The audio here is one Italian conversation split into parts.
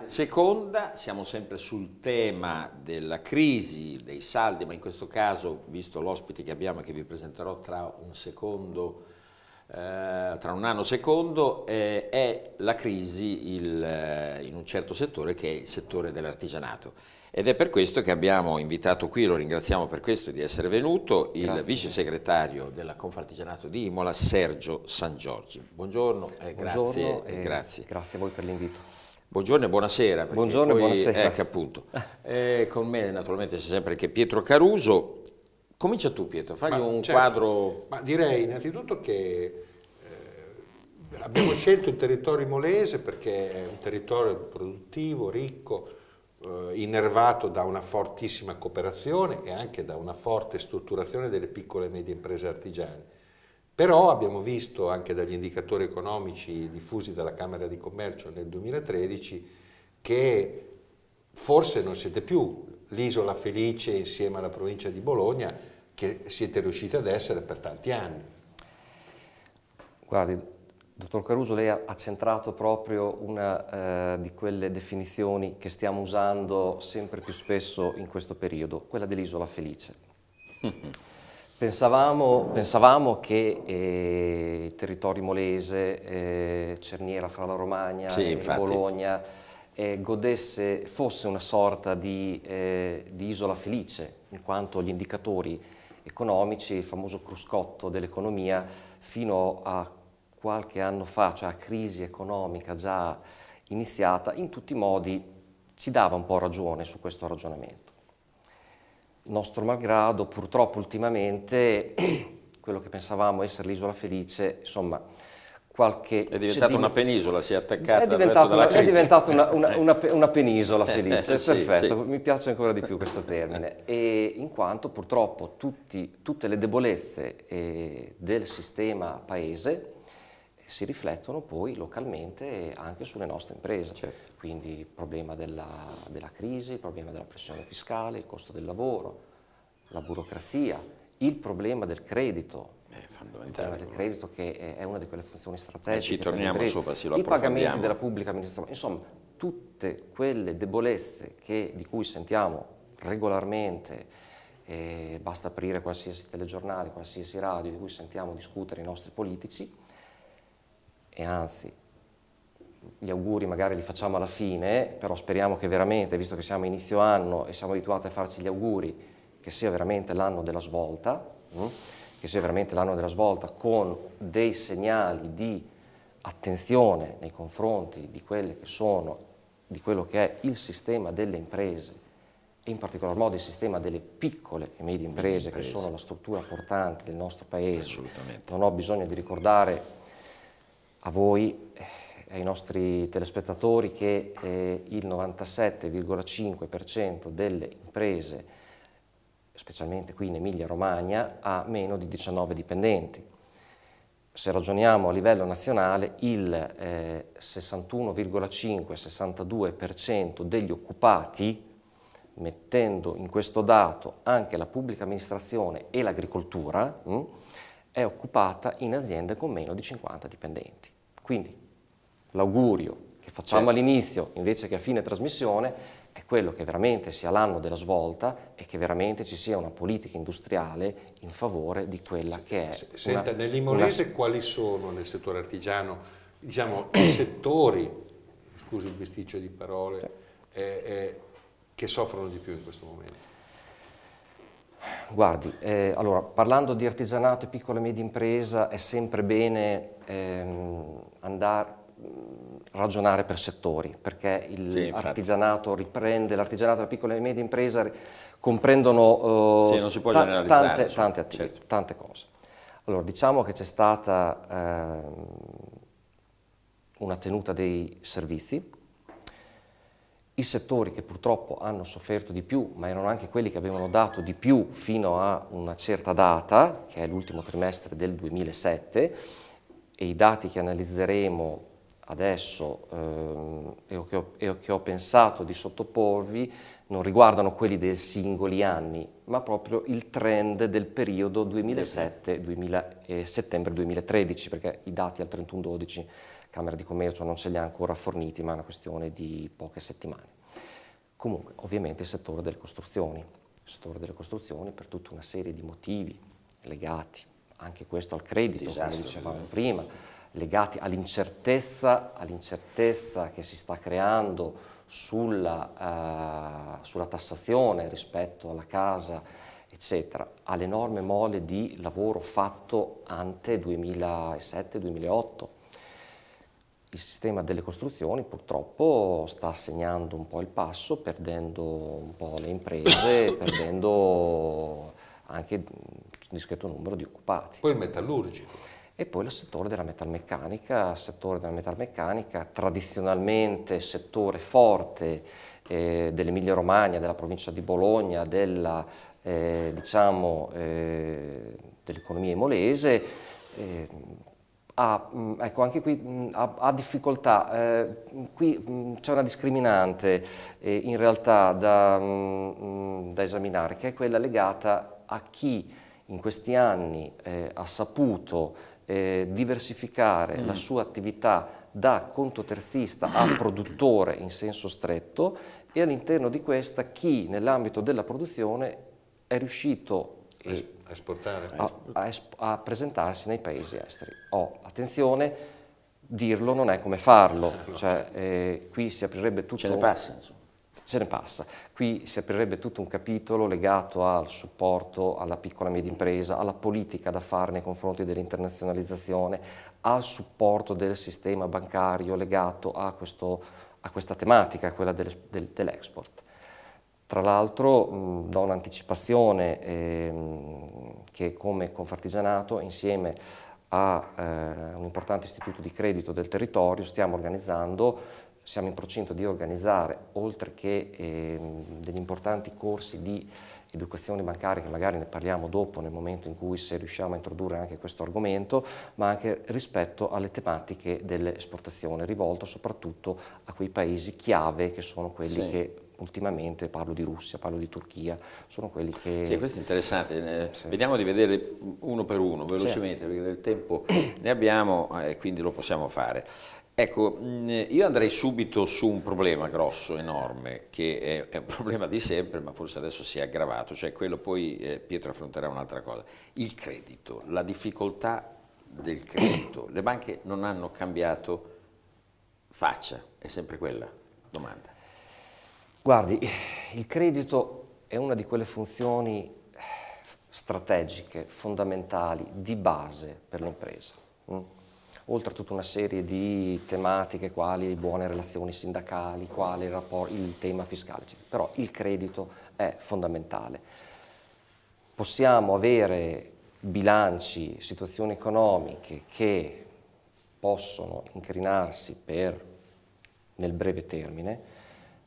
seconda, siamo sempre sul tema della crisi, dei saldi, ma in questo caso, visto l'ospite che abbiamo e che vi presenterò tra un secondo, tra un nanosecondo, è la crisi in un certo settore che è il settore dell'artigianato. Ed è per questo che abbiamo invitato qui, lo ringraziamo per questo di essere venuto, il vice segretario della Confartigianato di Imola, Sergio Sangiorgi. Buongiorno, Buongiorno grazie. Grazie. Grazie a voi per l'invito. Buongiorno e buonasera. Buongiorno poi, e buonasera. Ecco appunto. Con me naturalmente c'è sempre anche Pietro Caruso. Comincia tu Pietro, fagli un quadro. Ma direi innanzitutto che abbiamo scelto il territorio imolese perché è un territorio produttivo, ricco, innervato da una fortissima cooperazione e anche da una forte strutturazione delle piccole e medie imprese artigiane. Però abbiamo visto anche dagli indicatori economici diffusi dalla Camera di Commercio nel 2013 che forse non siete più l'isola felice insieme alla provincia di Bologna che siete riusciti ad essere per tanti anni. Guardi, dottor Caruso, lei ha centrato proprio una di quelle definizioni che stiamo usando sempre più spesso in questo periodo, quella dell'isola felice. Pensavamo che il territorio imolese, cerniera fra la Romagna e Bologna, fosse una sorta di isola felice, in quanto gli indicatori economici, il famoso cruscotto dell'economia, fino a qualche anno fa, cioè a crisi economica già iniziata, in tutti i modi ci dava un po' ragione su questo ragionamento. Nostro malgrado, purtroppo ultimamente, quello che pensavamo essere l'isola felice, insomma, è diventata una penisola, si è attaccata è diventata una penisola felice, sì, perfetto, sì. Mi piace ancora di più questo termine, e in quanto purtroppo tutte le debolezze del sistema paese si riflettono poi localmente anche sulle nostre imprese. Certo. Quindi il problema della crisi, il problema della pressione fiscale, il costo del lavoro, la burocrazia, il problema del credito. Il problema del credito che è una di quelle funzioni strategiche. Ci torniamo sopra, lo i pagamenti della pubblica amministrazione, insomma tutte quelle debolezze di cui sentiamo regolarmente, basta aprire qualsiasi telegiornale, qualsiasi radio di cui sentiamo discutere i nostri politici, e anzi gli auguri magari li facciamo alla fine, però speriamo che veramente, visto che siamo a inizio anno e siamo abituati a farci gli auguri, che sia veramente l'anno della svolta, con dei segnali di attenzione nei confronti di quello che è il sistema delle imprese, e in particolar modo il sistema delle piccole e medie imprese, che sono la struttura portante del nostro paese. Assolutamente. Non ho bisogno di ricordare a voi e ai nostri telespettatori che il 97,5% delle imprese, specialmente qui in Emilia-Romagna, ha meno di 19 dipendenti. Se ragioniamo a livello nazionale, il 61,5-62% degli occupati, mettendo in questo dato anche la pubblica amministrazione e l'agricoltura, è occupata in aziende con meno di 50 dipendenti. Quindi l'augurio che facciamo all'inizio, invece che a fine trasmissione, è quello che veramente sia l'anno della svolta e che veramente ci sia una politica industriale in favore di quella che è. Senta, nell'Imolese quali sono nel settore artigiano, diciamo, i settori, scusi il bisticcio di parole, che soffrono di più in questo momento? Guardi, allora, parlando di artigianato e piccola e media impresa, è sempre bene andare ragionare per settori, perché l'artigianato riprende, l'artigianato e la piccola e media impresa comprendono non si può generalizzare, tante attività, certo, tante cose. Allora, diciamo che c'è stata una tenuta dei servizi. I settori che purtroppo hanno sofferto di più, ma erano anche quelli che avevano dato di più fino a una certa data, che è l'ultimo trimestre del 2007, e i dati che analizzeremo adesso e che ho pensato di sottoporvi non riguardano quelli dei singoli anni, ma proprio il trend del periodo 2007-settembre 2013, perché i dati al 31/12 Camera di Commercio non ce li ha ancora forniti, ma è una questione di poche settimane. Comunque, ovviamente il settore delle costruzioni per tutta una serie di motivi legati anche questo al credito, come dicevamo prima, legati all'incertezza che si sta creando sulla tassazione rispetto alla casa, eccetera, all'enorme mole di lavoro fatto ante 2007-2008. Il sistema delle costruzioni purtroppo sta segnando un po' il passo, perdendo un po' le imprese, perdendo anche un discreto numero di occupati. Poi il metallurgico. E poi il settore della metalmeccanica, tradizionalmente settore forte dell'Emilia Romagna, della provincia di Bologna, dell'economia emolese, ecco, anche qui ha difficoltà. Qui c'è una discriminante in realtà da esaminare, che è quella legata a chi in questi anni ha saputo diversificare la sua attività da conto terzista a produttore in senso stretto, e all'interno di questa chi nell'ambito della produzione è riuscito a presentarsi nei paesi esteri. Attenzione, dirlo non è come farlo, cioè, qui si aprirebbe tutto... Ce ne passa, insomma. Se ne passa. Qui si aprirebbe tutto un capitolo legato al supporto alla piccola e media impresa, alla politica da fare nei confronti dell'internazionalizzazione, al supporto del sistema bancario legato a questa tematica, quella dell'export. Tra l'altro do un'anticipazione che come Confartigianato, insieme a un importante istituto di credito del territorio, siamo in procinto di organizzare, oltre che degli importanti corsi di educazione bancaria, che magari ne parliamo dopo nel momento in cui se riusciamo a introdurre anche questo argomento, ma anche rispetto alle tematiche dell'esportazione, rivolto soprattutto a quei paesi chiave che sono quelli che ultimamente, parlo di Russia, parlo di Turchia, sono quelli che... Sì, questo è interessante. Vediamo di vedere uno per uno, velocemente, perché del tempo ne abbiamo e quindi lo possiamo fare. Ecco, io andrei subito su un problema grosso, enorme, che è un problema di sempre, ma forse adesso si è aggravato, cioè quello, poi Pietro affronterà un'altra cosa, il credito, la difficoltà del credito. Le banche non hanno cambiato faccia, è sempre quella domanda. Guardi, il credito è una di quelle funzioni strategiche, fondamentali, di base per l'impresa. Oltre a tutta una serie di tematiche quali buone relazioni sindacali, quali il tema fiscale, però il credito è fondamentale. Possiamo avere bilanci, situazioni economiche che possono incrinarsi nel breve termine,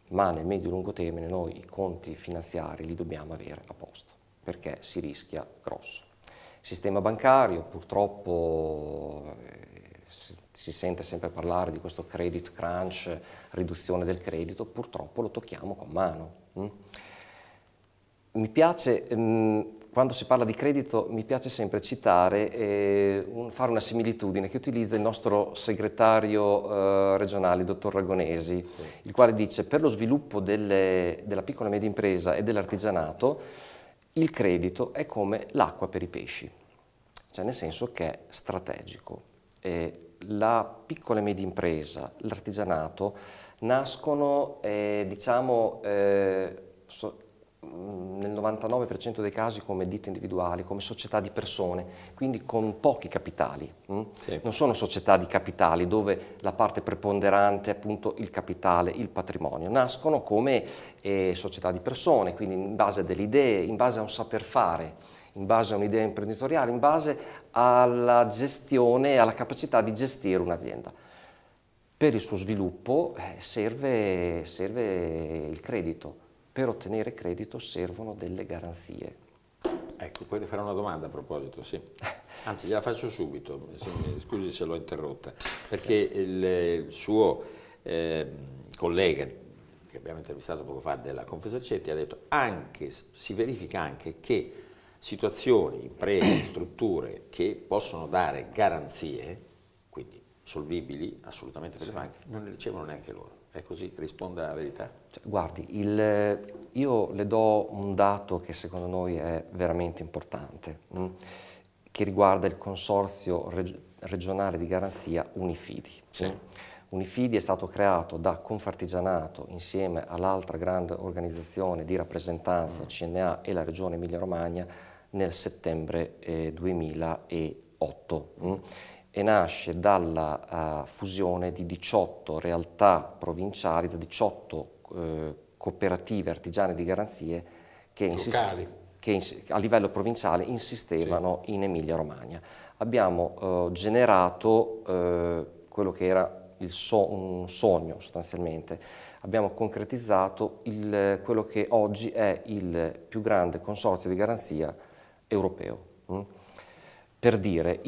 ma nel medio-lungo termine noi i conti finanziari li dobbiamo avere a posto, perché si rischia grosso. Il sistema bancario purtroppo... si sente sempre parlare di questo credit crunch, riduzione del credito, purtroppo lo tocchiamo con mano. Mi piace, quando si parla di credito, mi piace sempre citare, fare una similitudine che utilizza il nostro segretario regionale, il dottor Ragonesi, il quale dice: per lo sviluppo della piccola e media impresa e dell'artigianato, il credito è come l'acqua per i pesci, cioè nel senso che è strategico. La piccola e media impresa, l'artigianato, nascono, nel 99% dei casi come ditte individuali, come società di persone, quindi con pochi capitali. Non sono società di capitali dove la parte preponderante è appunto il capitale, il patrimonio. Nascono come società di persone, quindi in base a delle idee, in base a un saper fare, in base a un'idea imprenditoriale, in base alla gestione e alla capacità di gestire un'azienda. Per il suo sviluppo serve il credito. Per ottenere credito servono delle garanzie. Ecco, puoi fare una domanda a proposito, sì. Anzi, gliela faccio subito, scusi se l'ho interrotta, perché il suo collega che abbiamo intervistato poco fa della Confesercenti ha detto si verifica anche che situazioni, imprese, strutture che possono dare garanzie, quindi solvibili, assolutamente per le banche, non ne ricevono neanche loro. È così? Risponda la verità? Cioè, guardi, io le do un dato che secondo noi è veramente importante, che riguarda il consorzio regionale di garanzia Unifidi. Sì. Unifidi è stato creato da Confartigianato insieme all'altra grande organizzazione di rappresentanza CNA e la Regione Emilia-Romagna nel settembre 2008 e nasce dalla fusione di 18 realtà provinciali, da 18 cooperative artigiane di garanzie che a livello provinciale insistevano in Emilia-Romagna. Abbiamo generato quello che era un sogno sostanzialmente, abbiamo concretizzato quello che oggi è il più grande consorzio di garanzia europeo. Per dire,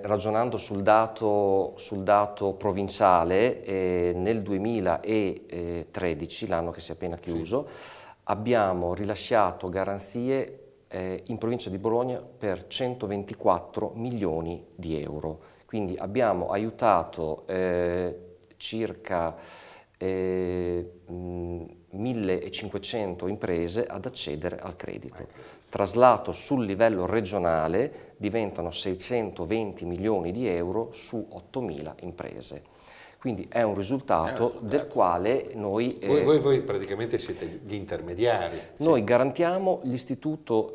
ragionando sul dato provinciale, nel 2013, l'anno che si è appena chiuso, abbiamo rilasciato garanzie in provincia di Bologna per 124 milioni di euro. Quindi abbiamo aiutato circa 1.500 imprese ad accedere al credito. Traslato sul livello regionale diventano 620 milioni di euro su 8.000 imprese. Quindi è un risultato del quale noi... Voi praticamente siete gli intermediari. Noi garantiamo l'istituto,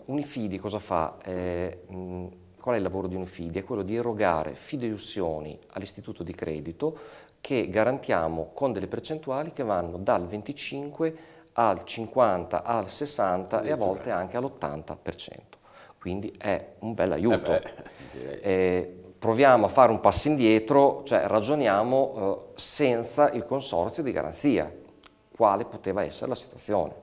Unifidi cosa fa? Qual è il lavoro di Unifidi? È quello di erogare fideiussioni all'istituto di credito che garantiamo con delle percentuali che vanno dal 25 al 50, al 60 e a volte anche all'80%. Quindi è un bel aiuto. Proviamo a fare un passo indietro, cioè ragioniamo senza il consorzio di garanzia, quale poteva essere la situazione.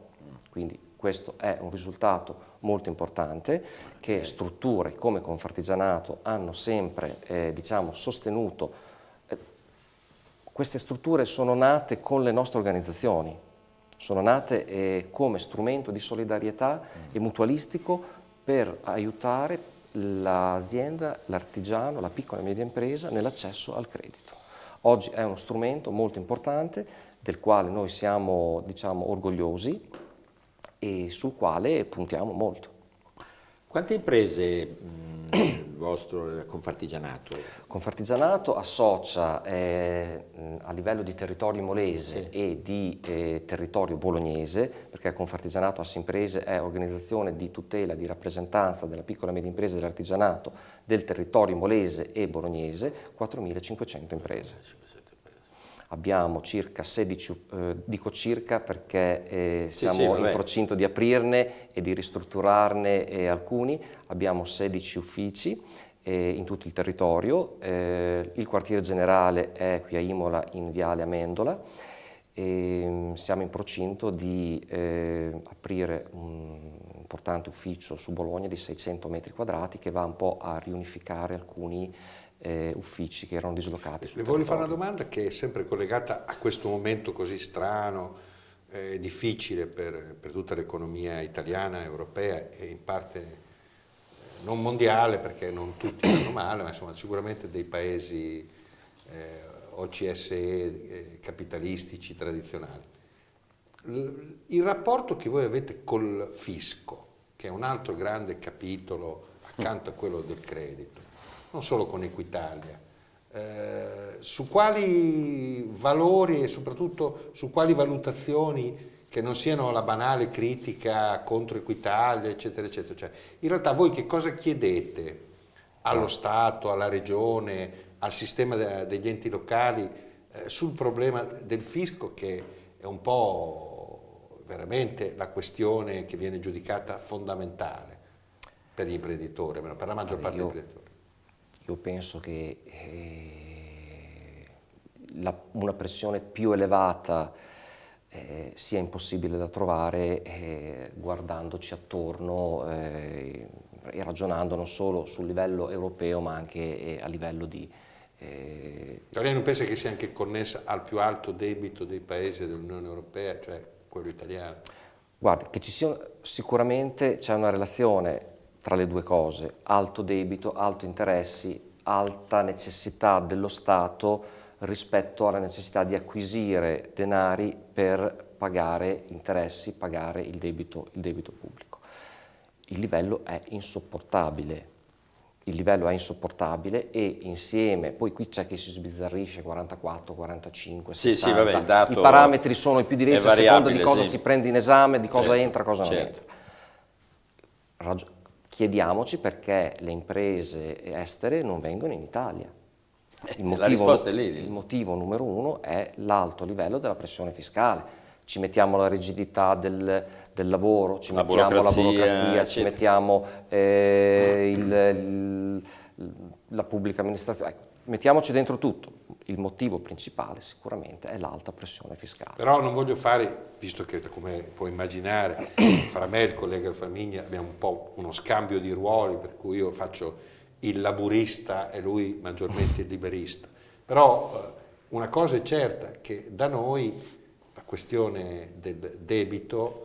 Quindi questo è un risultato molto importante che strutture come Confartigianato hanno sempre sostenuto. Queste strutture sono nate con le nostre organizzazioni, sono nate come strumento di solidarietà e mutualistico per aiutare l'azienda, l'artigiano, la piccola e media impresa nell'accesso al credito. Oggi è uno strumento molto importante del quale noi siamo orgogliosi e sul quale puntiamo molto. Quante imprese il vostro Confartigianato? Confartigianato associa a livello di territorio molese e di territorio bolognese, perché Confartigianato Assimprese è organizzazione di tutela, di rappresentanza della piccola e media impresa e dell'artigianato del territorio molese e bolognese, 4.500 imprese. Abbiamo circa 16, dico circa perché siamo in procinto di aprirne e di ristrutturarne alcuni, abbiamo 16 uffici in tutto il territorio, il quartiere generale è qui a Imola in Viale Amendola e siamo in procinto di aprire un importante ufficio su Bologna di 600 metri quadrati che va un po' a riunificare alcuni uffici che erano dislocati sul territorio. Le voglio fare una domanda che è sempre collegata a questo momento così strano, difficile per tutta l'economia italiana, europea e in parte non mondiale perché non tutti vanno male, ma insomma sicuramente dei paesi OCSE capitalistici tradizionali. Il rapporto che voi avete col fisco, che è un altro grande capitolo accanto a quello del credito, non solo con Equitalia, su quali valori e soprattutto su quali valutazioni che non siano la banale critica contro Equitalia, eccetera, eccetera. Cioè, in realtà voi che cosa chiedete allo Stato, alla Regione, al sistema degli enti locali sul problema del fisco, che è un po' veramente la questione che viene giudicata fondamentale per gli imprenditori, per la maggior parte degli imprenditori? Io penso che una pressione più elevata sia impossibile da trovare guardandoci attorno e ragionando non solo sul livello europeo ma anche a livello di... Lei non pensa che sia anche connessa al più alto debito dei paesi dell'Unione Europea, cioè quello italiano? Guardi, che sicuramente c'è una relazione tra le due cose, alto debito, alto interessi, alta necessità dello Stato rispetto alla necessità di acquisire denari per pagare interessi, pagare il debito pubblico. Il livello è insopportabile. Il livello è insopportabile e insieme, poi qui c'è chi si sbizzarrisce, 44, 45, 60, sì, vabbè, il dato i parametri sono i più diversi a seconda di cosa sì. si prende in esame, di cosa entra, cosa non certo. entra. Chiediamoci perché le imprese estere non vengono in Italia. La risposta è lì. Il motivo numero uno è l'alto livello della pressione fiscale. Ci mettiamo la rigidità del lavoro, ci mettiamo la burocrazia, ci mettiamo la pubblica amministrazione. Mettiamoci dentro tutto. Il motivo principale sicuramente è l'alta pressione fiscale. Però non voglio fare, visto che come puoi immaginare, fra me e il collega Famiglia abbiamo un po' uno scambio di ruoli, per cui io faccio il laburista e lui maggiormente il liberista. Però una cosa è certa, che da noi la questione del debito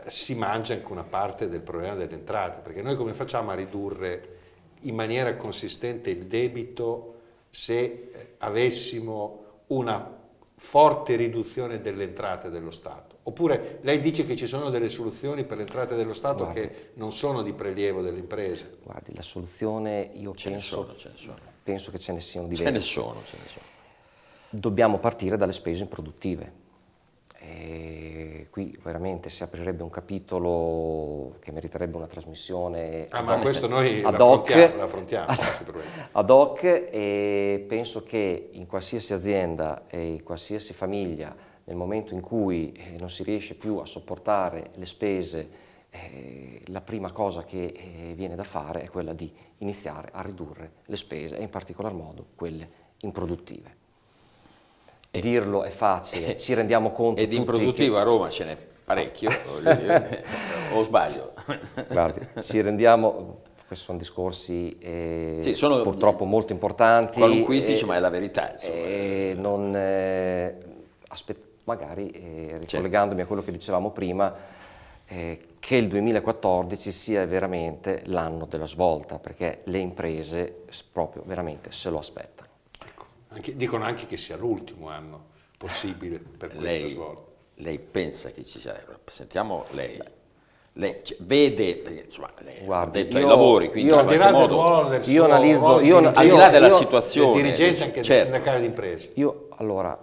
si mangia anche una parte del problema delle entrate, perché noi come facciamo a ridurre in maniera consistente il debito se avessimo una forte riduzione delle entrate dello Stato? Oppure lei dice che ci sono delle soluzioni per le entrate dello Stato che non sono di prelievo delle imprese? Guardi, la soluzione io penso che ce ne siano diverse. Ce ne sono. Dobbiamo partire dalle spese improduttive. E qui veramente si aprirebbe un capitolo che meriterebbe una trasmissione ma questo noi l'affrontiamo ad hoc, e penso che in qualsiasi azienda e in qualsiasi famiglia, nel momento in cui non si riesce più a sopportare le spese, la prima cosa che viene da fare è quella di iniziare a ridurre le spese e in particolar modo quelle improduttive. Dirlo è facile, ci rendiamo conto. E di improduttivo a Roma ce n'è parecchio, o sbaglio? Guardi, ci rendiamo, questi sono discorsi sono purtroppo molto importanti. Qualunquistici, ma è la verità. Magari ricollegandomi a quello che dicevamo prima, che il 2014 sia veramente l'anno della svolta, perché le imprese proprio veramente se lo aspettano. Dicono anche che sia l'ultimo anno possibile per questa svolta. Lei pensa che ci sia? Sentiamo lei. Lei vede, perché insomma, lei ha detto ai lavori, quindi al di là del ruolo del suo al di là della situazione, dirigente anche del sindacale di imprese. Allora,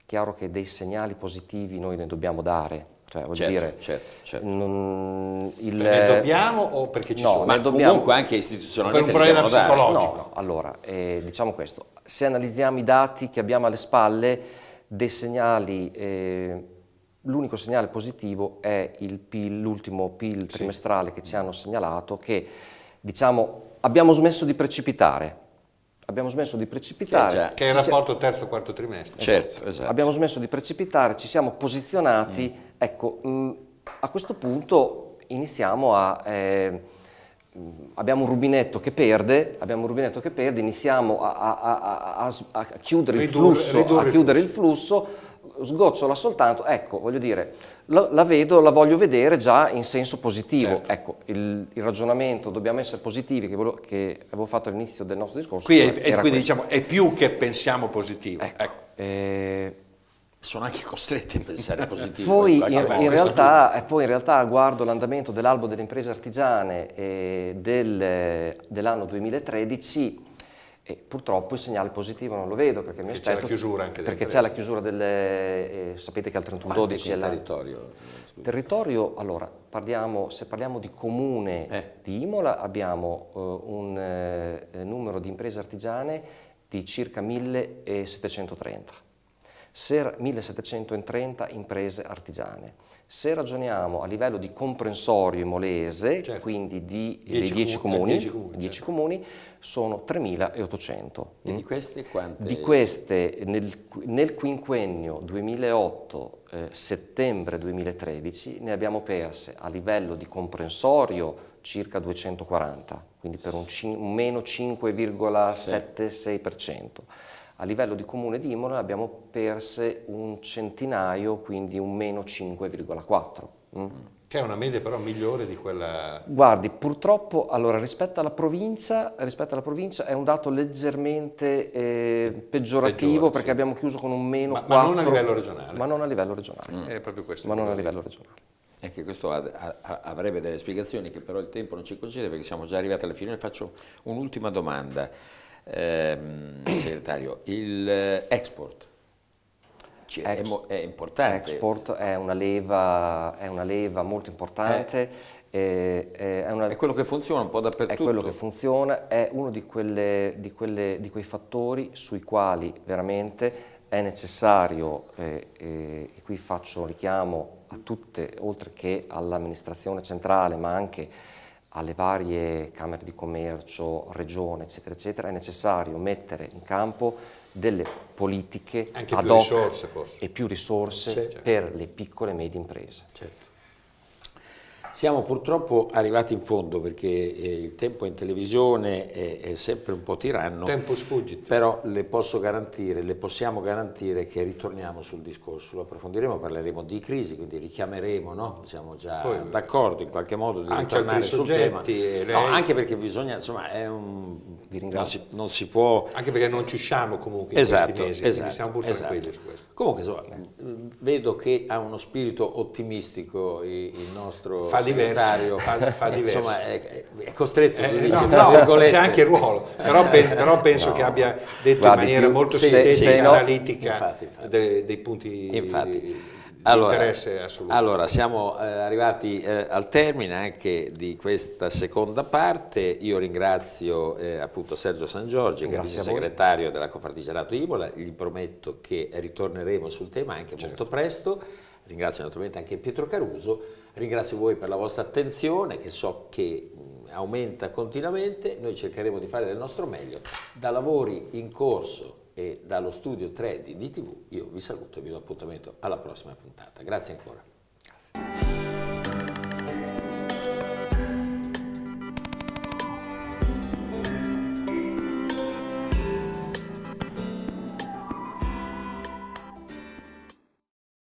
chiaro che dei segnali positivi noi ne dobbiamo dare. Cioè, voglio dire, certo. Ne dobbiamo o perché ci sono? Ma comunque anche istituzionalmente per un problema psicologico. No, allora, diciamo questo, se analizziamo i dati che abbiamo alle spalle, dei segnali, l'unico segnale positivo è il PIL, l'ultimo PIL trimestrale che ci hanno segnalato, che diciamo abbiamo smesso di precipitare. Che è il rapporto terzo-quarto trimestre. Certo, esatto. Abbiamo smesso di precipitare, ci siamo posizionati, ecco, a questo punto iniziamo abbiamo un rubinetto che perde, iniziamo a chiudere il flusso, sgocciola soltanto, ecco, voglio dire, la voglio vedere già in senso positivo. Certo. Ecco, il ragionamento, dobbiamo essere positivi, che avevo fatto all'inizio del nostro discorso. Quindi diciamo, è più che pensiamo positivo. Ecco. Sono anche costretti a pensare positivo. Poi in realtà guardo l'andamento dell'albo delle imprese artigiane dell'anno 2013 e purtroppo il segnale positivo non lo vedo, perché mi aspetto, perché c'è la chiusura delle sapete che al 31/12 è territorio. Allora, se parliamo di comune di Imola, abbiamo un numero di imprese artigiane di circa 1730. 1730 imprese artigiane. Se ragioniamo a livello di comprensorio imolese, quindi dei 10 comuni, sono 3.800. E di queste quante? Di queste nel quinquennio 2008-settembre 2013 ne abbiamo perse a livello di comprensorio circa 240, quindi per un meno 5,76%. A livello di comune di Imola abbiamo perse un centinaio, quindi un meno 5,4%. Che è una media però migliore di quella... Guardi, purtroppo, allora, rispetto alla provincia è un dato leggermente peggiorativo, perché sì. abbiamo chiuso con un meno 4. Ma non a livello regionale. Ma non a livello regionale. È proprio questo. Ma non a livello regionale. Che questo avrebbe delle spiegazioni che però il tempo non ci concede, perché siamo già arrivati alla fine. Faccio un'ultima domanda, segretario. Il export è importante. L'export è una leva molto importante. È quello che funziona un po' dappertutto. È quello che funziona, è uno di quei fattori sui quali veramente è necessario, e qui faccio richiamo a tutte, oltre che all'amministrazione centrale, ma anche alle varie camere di commercio, regione, eccetera, eccetera, è necessario mettere in campo delle politiche anche ad più hoc risorse, forse. e più risorse Certo. per le piccole e medie imprese. Certo. Siamo purtroppo arrivati in fondo, perché il tempo in televisione è sempre un po' tiranno. Tempus fugit. Però le possiamo garantire che ritorniamo sul discorso, lo approfondiremo, parleremo di crisi, quindi richiameremo, no? Siamo già d'accordo in qualche modo di ritornare sul tema. No, anche perché bisogna, insomma, non si può... Anche perché non ci siamo comunque in questi mesi, quindi siamo pur tranquilli su questo. Comunque, insomma, vedo che ha uno spirito ottimistico il nostro fa segretario. Fa diverso. Insomma, è costretto, c'è anche il ruolo, però penso che abbia detto in maniera molto sintetica e analitica dei punti di interesse assoluto. Allora, siamo arrivati al termine anche di questa seconda parte. Io ringrazio appunto Sergio Sangiorgi, che è vice segretario della Confartigianato Imola. Gli prometto che ritorneremo sul tema anche molto presto. Ringrazio naturalmente anche Pietro Caruso. Ringrazio voi per la vostra attenzione, che so che aumenta continuamente. Noi cercheremo di fare del nostro meglio. Da lavori in corso e dallo studio 3 di DTV io vi saluto e vi do appuntamento alla prossima puntata. Grazie ancora. Grazie.